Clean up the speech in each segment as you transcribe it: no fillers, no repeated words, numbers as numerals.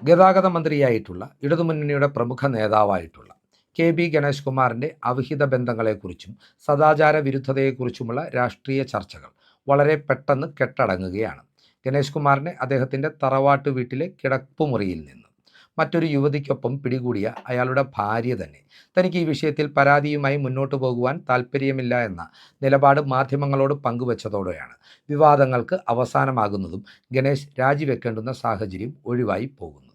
ഗതാഗത മന്ത്രിയായിട്ടുള്ള ഇടതുമുന്നണിയുടെ പ്രമുഖ നേതാവായിട്ടുള്ള കെ.ബി. ഗണേഷ് കുമാറിൻ്റെ അവിഹിത ബന്ധങ്ങളെക്കുറിച്ചും സദാചാര വിരുദ്ധതയെക്കുറിച്ചുമുള്ള രാഷ്ട്രീയ ചർച്ചകൾ വളരെ പെട്ടെന്ന് കെട്ടടങ്ങുകയാണ്. ഗണേഷ് കുമാറിനെ അദ്ദേഹത്തിൻ്റെ തറവാട്ട് വീട്ടിലെ കിടപ്പുമുറിയിൽ നിന്ന് മറ്റൊരു യുവതിക്കൊപ്പം പിടികൂടിയ അയാളുടെ ഭാര്യ തന്നെ തനിക്ക് ഈ വിഷയത്തിൽ പരാതിയുമായി മുന്നോട്ട് പോകുവാൻ താല്പര്യമില്ല എന്ന നിലപാട് മാധ്യമങ്ങളോട് പങ്കുവച്ചതോടെയാണ് വിവാദങ്ങൾക്ക് അവസാനമാകുന്നതും ഗണേഷ് രാജിവെക്കേണ്ടുന്ന സാഹചര്യം ഒഴിവായി പോകുന്നതും.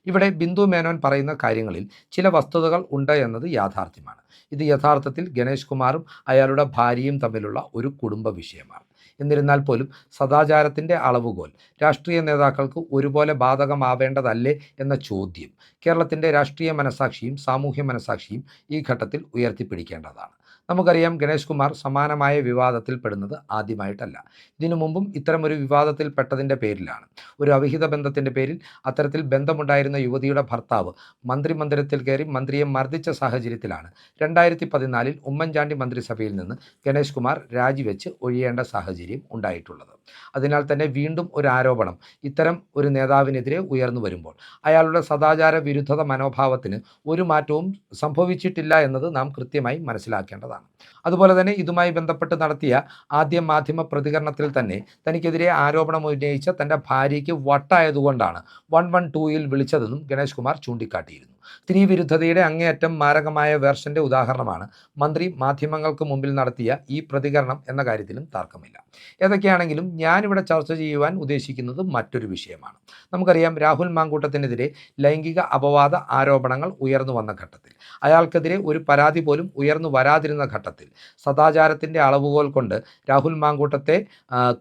ഇവിടെ ബിന്ദു മേനോൻ പറയുന്ന കാര്യങ്ങളിൽ ചില വസ്തുതകൾ ഉണ്ട് എന്നത് യാഥാർത്ഥ്യമാണ്. ഇത് യഥാർത്ഥത്തിൽ ഗണേഷ് കുമാറും അയാളുടെ ഭാര്യയും തമ്മിലുള്ള ഒരു കുടുംബ വിഷയമാണ്. എന്നിരുന്നാൽ പോലും സദാചാരത്തിൻ്റെ അളവുകോൽ രാഷ്ട്രീയ നേതാക്കൾക്ക് ഒരുപോലെ ബാധകമാവേണ്ടതല്ലേ എന്ന ചോദ്യം കേരളത്തിൻ്റെ രാഷ്ട്രീയ മനസാക്ഷിയും സാമൂഹ്യ മനസാക്ഷിയും ഈ ഘട്ടത്തിൽ ഉയർത്തിപ്പിടിക്കേണ്ടതാണ്. നമുക്കറിയാം, ഗണേഷ് കുമാർ സമാനമായ വിവാദത്തിൽപ്പെടുന്നത് ആദ്യമായിട്ടല്ല. ഇതിനു മുമ്പും ഇത്തരമൊരു വിവാദത്തിൽപ്പെട്ടതിൻ്റെ പേരിലാണ്, ഒരു അവിഹിത ബന്ധത്തിൻ്റെ പേരിൽ അത്തരത്തിൽ ബന്ധമുണ്ടായിരുന്ന യുവതിയുടെ ഭർത്താവ് മന്ത്രിമന്ദിരത്തിൽ കയറി മന്ത്രിയെ മർദ്ദിച്ച സാഹചര്യത്തിലാണ് 2014 ഉമ്മൻചാണ്ടി മന്ത്രിസഭയിൽ നിന്ന് ഗണേഷ് കുമാർ രാജിവെച്ച് ഒഴിയേണ്ട സാഹചര്യം ഉണ്ടായിട്ടുള്ളത്. അതിനാൽ തന്നെ വീണ്ടും ഒരു ആരോപണം ഇത്തരം ഒരു നേതാവിനെതിരെ ഉയർന്നു വരുമ്പോൾ അയാളുടെ സദാചാര വിരുദ്ധത മനോഭാവത്തിന് ഒരു മാറ്റവും സംഭവിച്ചിട്ടില്ല എന്നത് നാം കൃത്യമായി മനസ്സിലാക്കേണ്ടതാണ്. അതുപോലെ തന്നെ ഇതുമായി ബന്ധപ്പെട്ട് നടത്തിയ ആദ്യ മാധ്യമ പ്രതികരണത്തിൽ തന്നെ തനിക്കെതിരെ ആരോപണം ഉന്നയിച്ച തൻ്റെ ഭാര്യയ്ക്ക് വട്ടായതുകൊണ്ടാണ് 112ൽ വിളിച്ചതെന്നും ഗണേഷ് കുമാർ ചൂണ്ടിക്കാട്ടിയിരുന്നു. സ്ത്രീ വിരുദ്ധതയുടെ അങ്ങേയറ്റം മാരകമായ വേർഷൻ്റെ ഉദാഹരണമാണ് മന്ത്രി മാധ്യമങ്ങൾക്ക് മുമ്പിൽ നടത്തിയ ഈ പ്രതികരണം എന്ന കാര്യത്തിലും തർക്കമില്ല. ഏതൊക്കെയാണെങ്കിലും ഞാനിവിടെ ചർച്ച ചെയ്യുവാൻ ഉദ്ദേശിക്കുന്നത് മറ്റൊരു വിഷയമാണ്. നമുക്കറിയാം, രാഹുൽ മാങ്കൂട്ടത്തിനെതിരെ ലൈംഗിക അപവാദ ആരോപണങ്ങൾ ഉയർന്നു വന്ന ഘട്ടത്തിൽ, അയാൾക്കെതിരെ ഒരു പരാതി പോലും ഉയർന്നു വരാതിരുന്ന ഘട്ടത്തിൽ സദാചാരത്തിൻ്റെ അളവുകോൽ കൊണ്ട് രാഹുൽ മാങ്കൂട്ടത്തെ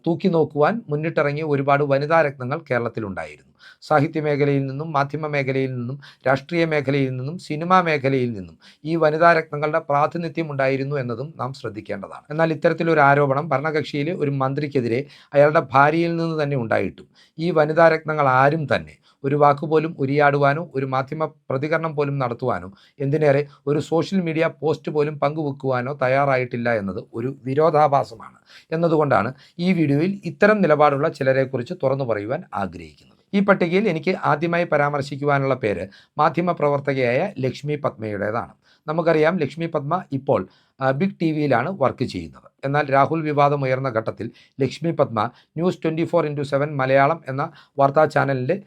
തൂക്കി നോക്കുവാൻ മുന്നിട്ടിറങ്ങിയ ഒരുപാട് വനിതാ രത്നങ്ങൾ കേരളത്തിലുണ്ടായിരുന്നു. സാഹിത്യ മേഖലയിൽ നിന്നും മാധ്യമ മേഖലയിൽ നിന്നും രാഷ്ട്രീയ മേഖലയിൽ നിന്നും സിനിമാ മേഖലയിൽ നിന്നും ഈ വനിതാ രത്നങ്ങളുടെ പ്രാതിനിധ്യം ഉണ്ടായിരുന്നു എന്നതും നാം ശ്രദ്ധിക്കേണ്ടതാണ്. എന്നാൽ ഇത്തരത്തിലൊരു ആരോപണം ഭരണകക്ഷിയിലെ ഒരു മന്ത്രിക്കെതിരെ അയാളുടെ ഭാര്യയിൽ നിന്ന് തന്നെ ഉണ്ടായിട്ടും ഈ വനിതാ രത്നങ്ങൾ ആരും തന്നെ ഒരു വാക്കുപോലും ഉരിയാടുവാനോ ഒരു മാധ്യമ പ്രതികരണം പോലും നടത്തുവാനോ, എന്തിനേറെ ഒരു സോഷ്യൽ മീഡിയ പോസ്റ്റ് പോലും പങ്കുവെക്കുവാനോ തയ്യാറായിട്ടില്ല എന്നത് ഒരു വിരോധാഭാസമാണ്. എന്നതുകൊണ്ടാണ് ഈ വീഡിയോയിൽ ഇത്തരം നിലപാടുള്ള ചിലരെക്കുറിച്ച് തുറന്നു പറയുവാൻ ആഗ്രഹിക്കുന്നത്. ഈ പട്ടികയിൽ എനിക്ക് ആദ്യമായി പരാമർശിക്കുവാനുള്ള പേര് മാധ്യമപ്രവർത്തകയായ ലക്ഷ്മി പത്മയുടേതാണ്. നമുക്കറിയാം, ലക്ഷ്മി പത്മ ഇപ്പോൾ ബിഗ് ടിവിയിലാണ് വർക്ക് ചെയ്യുന്നത്. എന്നാൽ രാഹുൽ വിവാദം ഉയർന്ന ഘട്ടത്തിൽ ലക്ഷ്മി പത്മ ന്യൂസ് 24/7 മലയാളം എന്ന വാർത്താ ചാനലിൻ്റെ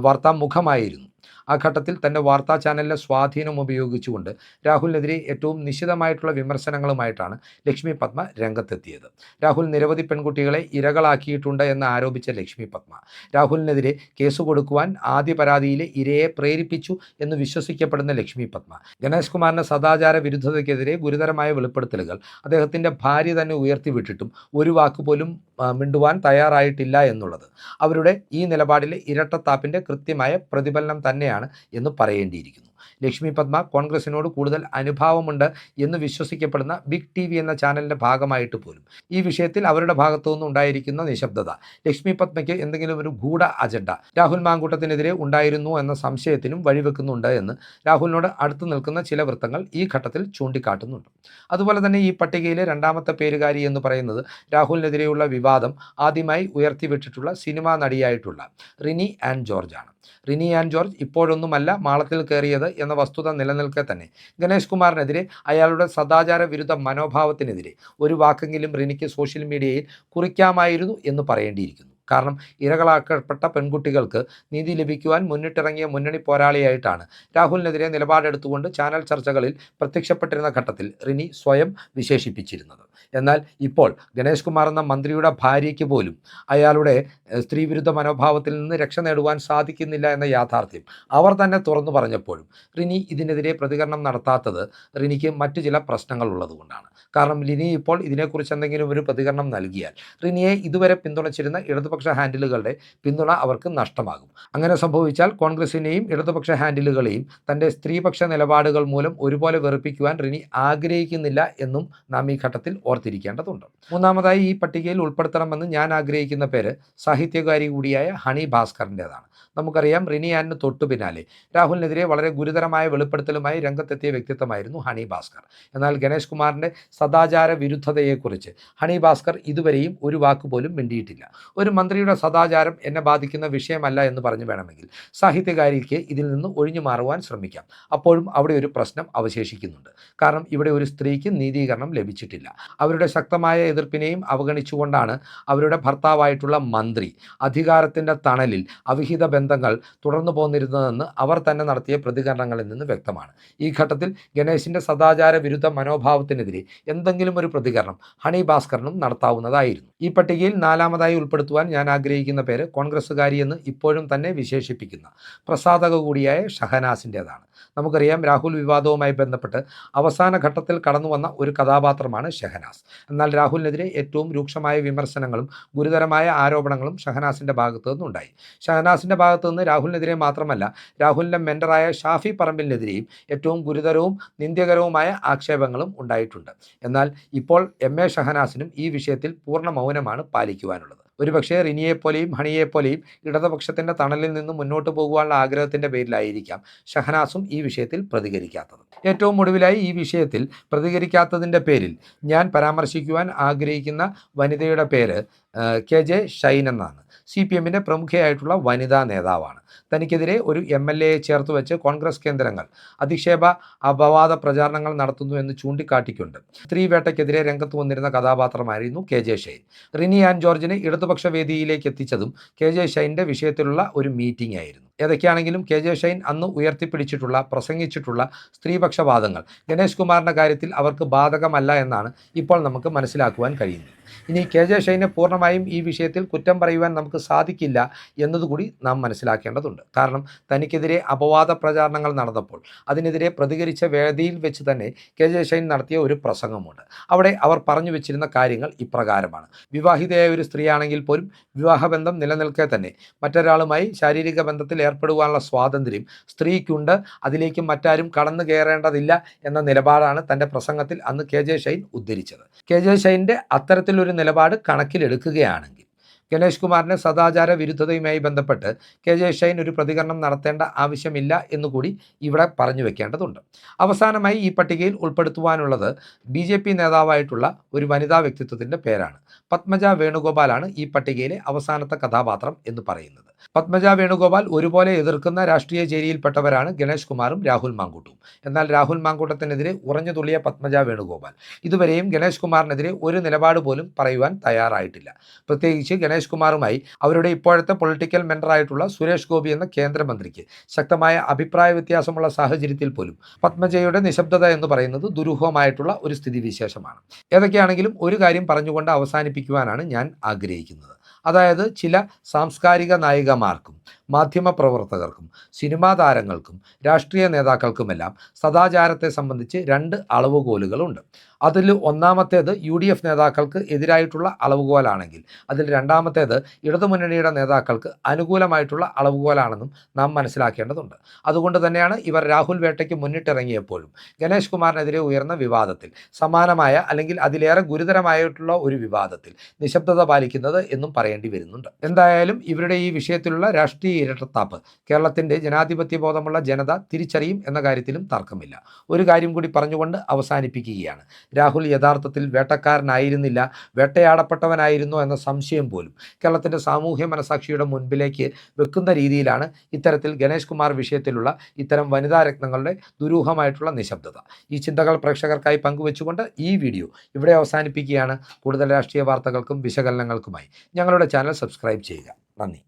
വാർത്താമുഖമായിരുന്നു. ആ ഘട്ടത്തിൽ തൻ്റെ വാർത്താ ചാനലിലെ സ്വാധീനം ഉപയോഗിച്ചുകൊണ്ട് രാഹുലിനെതിരെ ഏറ്റവും നിശിതമായിട്ടുള്ള വിമർശനങ്ങളുമായിട്ടാണ് ലക്ഷ്മി പത്മ രംഗത്തെത്തിയത്. രാഹുൽ നിരവധി പെൺകുട്ടികളെ ഇരകളാക്കിയിട്ടുണ്ട് എന്ന് ആരോപിച്ച ലക്ഷ്മി പത്മ രാഹുലിനെതിരെ കേസ് കൊടുക്കുവാൻ ആദ്യ പരാതിയിലെ ഇരയെ പ്രേരിപ്പിച്ചു എന്ന് വിശ്വസിക്കപ്പെടുന്ന ലക്ഷ്മി പത്മ ഗണേഷ് കുമാറിൻ്റെ സദാചാര വിരുദ്ധതയ്ക്കെതിരെ ഗുരുതരമായ വെളിപ്പെടുത്തലുകൾ അദ്ദേഹത്തിൻ്റെ ഭാര്യ തന്നെ ഉയർത്തിവിട്ടിട്ടും ഒരു വാക്കുപോലും മിണ്ടുവാൻ തയ്യാറായിട്ടില്ല എന്നുള്ളത് അവരുടെ ഈ നിലപാടിലെ ഇരട്ടത്താപ്പിൻ്റെ കൃത്യമായ പ്രതിഫലനം തന്നെയാണ് എന്ന് പറയേണ്ടിയിരിക്കുന്നു. ലക്ഷ്മി പത്മ കോൺഗ്രസിനോട് കൂടുതൽ അനുഭാവമുണ്ട് എന്ന് വിശ്വസിക്കപ്പെടുന്ന ബിഗ് ടിവി എന്ന ചാനലിൻ്റെ ഭാഗമായിട്ട് പോലും ഈ വിഷയത്തിൽ അവരുടെ ഭാഗത്തു നിന്നും ഉണ്ടായിരിക്കുന്ന നിശബ്ദത ലക്ഷ്മി പത്മയ്ക്ക് എന്തെങ്കിലും ഒരു ഗൂഢ അജണ്ട രാഹുൽ മാങ്കൂട്ടത്തിനെതിരെ ഉണ്ടായിരുന്നു എന്ന സംശയത്തിനും വഴിവെക്കുന്നുണ്ട് എന്ന് രാഹുലിനോട് അടുത്തു നിൽക്കുന്ന ചില വൃത്തങ്ങൾ ഈ ഘട്ടത്തിൽ ചൂണ്ടിക്കാട്ടുന്നുണ്ട്. അതുപോലെ തന്നെ ഈ പട്ടികയിലെ രണ്ടാമത്തെ പേരുകാരി എന്ന് പറയുന്നത് രാഹുലിനെതിരെയുള്ള വിവാദം ആദ്യമായി ഉയർത്തിവിട്ടിട്ടുള്ള സിനിമാ നടിയായിട്ടുള്ള റിനി ആൻ ജോർജ് ആണ്. റിനി ആൻ ജോർജ് ഇപ്പോഴൊന്നുമല്ല മാളത്തിൽ കയറിയത് എന്ന വസ്തുത നിലനിൽക്കെ തന്നെ ഗണേഷ് കുമാറിനെതിരെ അയാളുടെ സദാചാര വിരുദ്ധ മനോഭാവത്തിനെതിരെ ഒരു വാക്കെങ്കിലും റിനിക്ക് സോഷ്യൽ മീഡിയയിൽ കുറിക്കാമായിരുന്നു എന്ന് പറയേണ്ടിയിരിക്കുന്നു. കാരണം ഇരകളാക്കപ്പെട്ട പെൺകുട്ടികൾക്ക് നീതി ലഭിക്കുവാൻ മുന്നിട്ടിറങ്ങിയ മുന്നണി പോരാളിയായിട്ടാണ് രാഹുലിനെതിരെ നിലപാടെടുത്തുകൊണ്ട് ചാനൽ ചർച്ചകളിൽ പ്രത്യക്ഷപ്പെട്ടിരുന്ന ഘട്ടത്തിൽ റിനി സ്വയം വിശേഷിപ്പിച്ചിരുന്നത്. എന്നാൽ ഇപ്പോൾ ഗണേഷ് കുമാർ എന്ന മന്ത്രിയുടെ ഭാര്യയ്ക്ക് പോലും അയാളുടെ സ്ത്രീവിരുദ്ധ മനോഭാവത്തിൽ നിന്ന് രക്ഷ നേടുവാൻ സാധിക്കുന്നില്ല എന്ന യാഥാർത്ഥ്യം അവർ തന്നെ തുറന്നു പറഞ്ഞപ്പോഴും റിനി ഇതിനെതിരെ പ്രതികരണം നടത്താത്തത് റിനിക്ക് മറ്റു ചില പ്രശ്നങ്ങൾ ഉള്ളതുകൊണ്ടാണ്. കാരണം റിനി ഇപ്പോൾ ഇതിനെക്കുറിച്ച് എന്തെങ്കിലും ഒരു പ്രതികരണം നൽകിയാൽ റിനിയെ ഇതുവരെ പിന്തുണച്ചിരുന്ന ഇടതുപക്ഷ ഹാൻഡിലുകളുടെ പിന്തുണ അവർക്ക് നഷ്ടമാകും. അങ്ങനെ സംഭവിച്ചാൽ കോൺഗ്രസിനെയും ഇടതുപക്ഷ ഹാൻഡിലുകളെയും തൻ്റെ സ്ത്രീപക്ഷ നിലപാടുകൾ മൂലം ഒരുപോലെ വെറുപ്പിക്കുവാൻ റിനി ആഗ്രഹിക്കുന്നില്ല എന്നും നാം ഈ ഘട്ടത്തിൽ ഓർത്തിരിക്കേണ്ടതുണ്ട്. മൂന്നാമതായി ഈ പട്ടികയിൽ ഉൾപ്പെടുത്തണമെന്ന് ഞാൻ ആഗ്രഹിക്കുന്ന പേര് സാഹിത്യകാരി കൂടിയായ ഹണി ഭാസ്കറിൻ്റെതാണ്. നമുക്കറിയാം, റിനി ആനിന് തൊട്ടു പിന്നാലെ രാഹുലിനെതിരെ വളരെ ഗുരുതരമായ വെളിപ്പെടുത്തലുമായി രംഗത്തെത്തിയ വ്യക്തിത്വമായിരുന്നു ഹണി ഭാസ്കർ. എന്നാൽ ഗണേഷ് കുമാറിൻ്റെ സദാചാര വിരുദ്ധതയെക്കുറിച്ച് ഹണി ഭാസ്കർ ഇതുവരെയും ഒരു വാക്കുപോലും മിണ്ടിയിട്ടില്ല. ഒരു മന്ത്രിയുടെ സദാചാരം എന്നെ ബാധിക്കുന്ന വിഷയമല്ല എന്ന് പറഞ്ഞു വേണമെങ്കിൽ സാഹിത്യകാരിക്ക് ഇതിൽ നിന്ന് ഒഴിഞ്ഞു മാറുവാൻ ശ്രമിക്കാം. അപ്പോഴും അവിടെ ഒരു പ്രശ്നം അവശേഷിക്കുന്നുണ്ട്. കാരണം ഇവിടെ ഒരു സ്ത്രീക്ക് നീതീകരണം ലഭിച്ചിട്ടില്ല. അവരുടെ ശക്തമായ എതിർപ്പിനെയും അവഗണിച്ചുകൊണ്ടാണ് അവരുടെ ഭർത്താവായിട്ടുള്ള മന്ത്രി അധികാരത്തിൻ്റെ തണലിൽ അവിഹിത ബന്ധങ്ങൾ തുടർന്നു പോന്നിരുന്നതെന്ന് അവർ തന്നെ നടത്തിയ പ്രതികരണങ്ങളിൽ നിന്ന് വ്യക്തമാണ്. ഈ ഘട്ടത്തിൽ ഗണേശിൻ്റെ സദാചാര വിരുദ്ധ മനോഭാവത്തിനെതിരെ എന്തെങ്കിലും ഒരു പ്രതികരണം ഹണി ഭാസ്കറിനും നടത്താവുന്നതായിരുന്നു. ഈ പട്ടികയിൽ 4-മതായി ഉൾപ്പെടുത്തുവാൻ ഞാൻ ആഗ്രഹിക്കുന്ന പേര് കോൺഗ്രസ്സുകാരി എന്ന് ഇപ്പോഴും തന്നെ വിശേഷിപ്പിക്കുന്ന പ്രസാധക കൂടിയായ ഷഹനാസിൻ്റേതാണ്. നമുക്കറിയാം, രാഹുൽ വിവാദവുമായി ബന്ധപ്പെട്ട് അവസാന ഘട്ടത്തിൽ കടന്നു വന്ന ഒരു കഥാപാത്രമാണ് ഷഹനാസ്. എന്നാൽ രാഹുലിനെതിരെ ഏറ്റവും രൂക്ഷമായ വിമർശനങ്ങളും ഗുരുതരമായ ആരോപണങ്ങളും ഷഹനാസിൻ്റെ ഭാഗത്തു നിന്നുണ്ടായി. ഷഹനാസിൻ്റെ ഭാഗത്തു നിന്ന് രാഹുലിനെതിരെ മാത്രമല്ല, രാഹുലിൻ്റെ മെൻറ്ററായ ഷാഫി പറമ്പിലിനെതിരെയും ഏറ്റവും ഗുരുതരവും നിന്ദ്യകരവുമായ ആക്ഷേപങ്ങളും ഉണ്ടായിട്ടുണ്ട്. എന്നാൽ ഇപ്പോൾ എം.എ. ഷഹനാസിനും ഈ വിഷയത്തിൽ പൂർണ്ണ മൗനമാണ് പാലിക്കുവാനുള്ളത്. ഒരുപക്ഷെ റിനിയെപ്പോലെയും ഹണിയെപ്പോലെയും ഇടതുപക്ഷത്തിൻ്റെ തണലിൽ നിന്ന് മുന്നോട്ട് പോകുവാനുള്ള ആഗ്രഹത്തിൻ്റെ പേരിലായിരിക്കാം ഷഹനാസും ഈ വിഷയത്തിൽ പ്രതികരിക്കാത്തത്. ഏറ്റവും ഒടുവിലായി ഈ വിഷയത്തിൽ പ്രതികരിക്കാത്തതിൻ്റെ പേരിൽ ഞാൻ പരാമർശിക്കുവാൻ ആഗ്രഹിക്കുന്ന വനിതയുടെ പേര് കെ.ജെ. ഷൈൻ എന്നാണ്. CPM-ൻ്റെ പ്രമുഖയായിട്ടുള്ള വനിതാ നേതാവാണ്. തനിക്കെതിരെ ഒരു MLA-യെ ചേർത്ത് വെച്ച് കോൺഗ്രസ് കേന്ദ്രങ്ങൾ അധിക്ഷേപ അപവാദ പ്രചാരണങ്ങൾ നടത്തുന്നു എന്ന് ചൂണ്ടിക്കാട്ടിക്കൊണ്ട് സ്ത്രീവേട്ടയ്ക്കെതിരെ രംഗത്ത് വന്നിരുന്ന കഥാപാത്രമായിരുന്നു കെ.ജെ. ഷൈൻ. റിനി ആൻഡ് ജോർജിനെ ഇടതുപക്ഷ വേദിയിലേക്ക് എത്തിച്ചതും കെ.ജെ. ഷൈൻ്റെ വിഷയത്തിലുള്ള ഒരു മീറ്റിംഗ് ആയിരുന്നു. ഏതൊക്കെയാണെങ്കിലും കെ.ജെ. ഷൈൻ അന്ന് ഉയർത്തിപ്പിടിച്ചിട്ടുള്ള പ്രസംഗിച്ചിട്ടുള്ള സ്ത്രീപക്ഷവാദങ്ങൾ ഗണേഷ് കുമാറിൻ്റെ കാര്യത്തിൽ അവർക്ക് ബാധകമല്ല എന്നാണ് ഇപ്പോൾ നമുക്ക് മനസ്സിലാക്കുവാൻ കഴിയുന്നത്. ഇനി കെ.ജെ. ഷൈനെ പൂർണ്ണമായും ഈ വിഷയത്തിൽ കുറ്റം പറയുവാൻ നമുക്ക് സാധിക്കില്ല എന്നതുകൂടി നാം മനസ്സിലാക്കേണ്ടതുണ്ട്. കാരണം തനിക്കെതിരെ അപവാദ പ്രചാരണങ്ങൾ നടന്നപ്പോൾ അതിനെതിരെ പ്രതികരിച്ച വേദിയിൽ വെച്ച് തന്നെ കെ.ജെ. ഷൈൻ നടത്തിയ ഒരു പ്രസംഗമുണ്ട്. അവിടെ അവർ പറഞ്ഞു വെച്ചിരുന്ന കാര്യങ്ങൾ ഇപ്രകാരമാണ്: വിവാഹിതയായ ഒരു സ്ത്രീയാണെങ്കിൽ പോലും വിവാഹബന്ധം നിലനിൽക്കെ തന്നെ മറ്റൊരാളുമായി ശാരീരിക ബന്ധത്തിൽ ഏർപ്പെടുവാനുള്ള സ്വാതന്ത്ര്യം സ്ത്രീക്കുണ്ട്, അതിലേക്ക് മറ്റാരും കടന്നു കയറേണ്ടതില്ല എന്ന നിലപാടാണ് തൻ്റെ പ്രസംഗത്തിൽ അന്ന് കെ.ജെ. ഷൈൻ ഉദ്ധരിച്ചത്. കെ.ജെ. ഷൈൻ്റെ അത്തരത്തിലൊരു നിലപാട് കണക്കിലെടുക്കുകയാണെങ്കിൽ ഗണേഷ് കുമാറിൻ്റെ സദാചാര വിരുദ്ധതയുമായി ബന്ധപ്പെട്ട് കെ.ജെ. ഷൈൻ ഒരു പ്രതികരണം നടത്തേണ്ട ആവശ്യമില്ല എന്നുകൂടി ഇവിടെ പറഞ്ഞു വെക്കേണ്ടതുണ്ട്. അവസാനമായി ഈ പട്ടികയിൽ ഉൾപ്പെടുത്തുവാനുള്ളത് BJP നേതാവായിട്ടുള്ള ഒരു വനിതാ വ്യക്തിത്വത്തിൻ്റെ പേരാണ്. പത്മജ വേണുഗോപാലാണ് ഈ പട്ടികയിലെ അവസാനത്തെ കഥാപാത്രം എന്ന് പറയുന്നത്. പത്മജ വേണുഗോപാൽ ഒരുപോലെ എതിർക്കുന്ന രാഷ്ട്രീയ ചേരിയിൽപ്പെട്ടവരാണ് ഗണേഷ് കുമാറും രാഹുൽ മാങ്കൂട്ടും. എന്നാൽ രാഹുൽ മാങ്കൂട്ടത്തിനെതിരെ ഉറഞ്ഞു തുള്ളിയ പത്മജ വേണുഗോപാൽ ഇതുവരെയും ഗണേഷ് കുമാറിനെതിരെ ഒരു നിലപാട് പോലും പറയുവാൻ തയ്യാറായിട്ടില്ല. പ്രത്യേകിച്ച് ഗണേഷ് കുമാറുമായി അവരുടെ ഇപ്പോഴത്തെ പൊളിറ്റിക്കൽ മെൻറ്ററായിട്ടുള്ള സുരേഷ് ഗോപി എന്ന കേന്ദ്രമന്ത്രിക്ക് ശക്തമായ അഭിപ്രായ വ്യത്യാസമുള്ള സാഹചര്യത്തിൽ പോലും പത്മജയുടെ നിശബ്ദത എന്ന് പറയുന്നത് ദുരൂഹമായിട്ടുള്ള ഒരു സ്ഥിതിവിശേഷമാണ്. ഏതൊക്കെയാണെങ്കിലും ഒരു കാര്യം പറഞ്ഞുകൊണ്ട് അവസാനിപ്പിക്കുവാനാണ് ഞാൻ ആഗ്രഹിക്കുന്നത്. അതായത്, ചില സാംസ്കാരിക നായികമാർക്കും മാധ്യമപ്രവർത്തകർക്കും സിനിമാ താരങ്ങൾക്കും രാഷ്ട്രീയ നേതാക്കൾക്കുമെല്ലാം സദാചാരത്തെ സംബന്ധിച്ച് 2 അളവുകോലുകളുണ്ട്. അതിൽ ഒന്നാമത്തേത് UDF നേതാക്കൾക്ക് എതിരായിട്ടുള്ള അളവുകോലാണെങ്കിൽ അതിൽ രണ്ടാമത്തേത് ഇടതുമുന്നണിയുടെ നേതാക്കൾക്ക് അനുകൂലമായിട്ടുള്ള അളവുകോലാണെന്നും നാം മനസ്സിലാക്കേണ്ടതുണ്ട്. അതുകൊണ്ട് തന്നെയാണ് ഇവർ രാഹുൽ വേട്ടയ്ക്ക് മുന്നിട്ടിറങ്ങിയപ്പോഴും ഗണേഷ് കുമാറിനെതിരെ ഉയർന്ന വിവാദത്തിൽ സമാനമായ അല്ലെങ്കിൽ അതിലേറെ ഗുരുതരമായിട്ടുള്ള ഒരു വിവാദത്തിൽ നിശബ്ദത പാലിക്കുന്നത് എന്നും പറയേണ്ടി വരുന്നുണ്ട്. എന്തായാലും ഇവരുടെ ഈ വിഷയത്തിലുള്ള രാഷ്ട്രീയ ഇരട്ടത്താപ്പ് കേരളത്തിൻ്റെ ജനാധിപത്യ ബോധമുള്ള ജനത തിരിച്ചറിയും എന്ന കാര്യത്തിലും തർക്കമില്ല. ഒരു കാര്യം കൂടി പറഞ്ഞുകൊണ്ട് അവസാനിപ്പിക്കുകയാണ്. രാഹുൽ യഥാർത്ഥത്തിൽ വേട്ടക്കാരനായിരുന്നില്ല, വേട്ടയാടപ്പെട്ടവനായിരുന്നു എന്ന സംശയം പോലും കേരളത്തിൻ്റെ സാമൂഹ്യ മനസാക്ഷിയുടെ മുൻപിലേക്ക് വെക്കുന്ന രീതിയിലാണ് ഇത്തരത്തിൽ ഗണേഷ് കുമാർ വിഷയത്തിലുള്ള ഇത്തരം വനിതാ രത്നങ്ങളുടെ ദുരൂഹമായിട്ടുള്ള നിശബ്ദത. ഈ ചിന്തകൾ പ്രേക്ഷകർക്കായി പങ്കുവെച്ചുകൊണ്ട് ഈ വീഡിയോ ഇവിടെ അവസാനിപ്പിക്കുകയാണ്. കൂടുതൽ രാഷ്ട്രീയ വാർത്തകൾക്കും വിശകലനങ്ങൾക്കുമായി ഞങ്ങളുടെ ചാനൽ സബ്സ്ക്രൈബ് ചെയ്യുക. നന്ദി.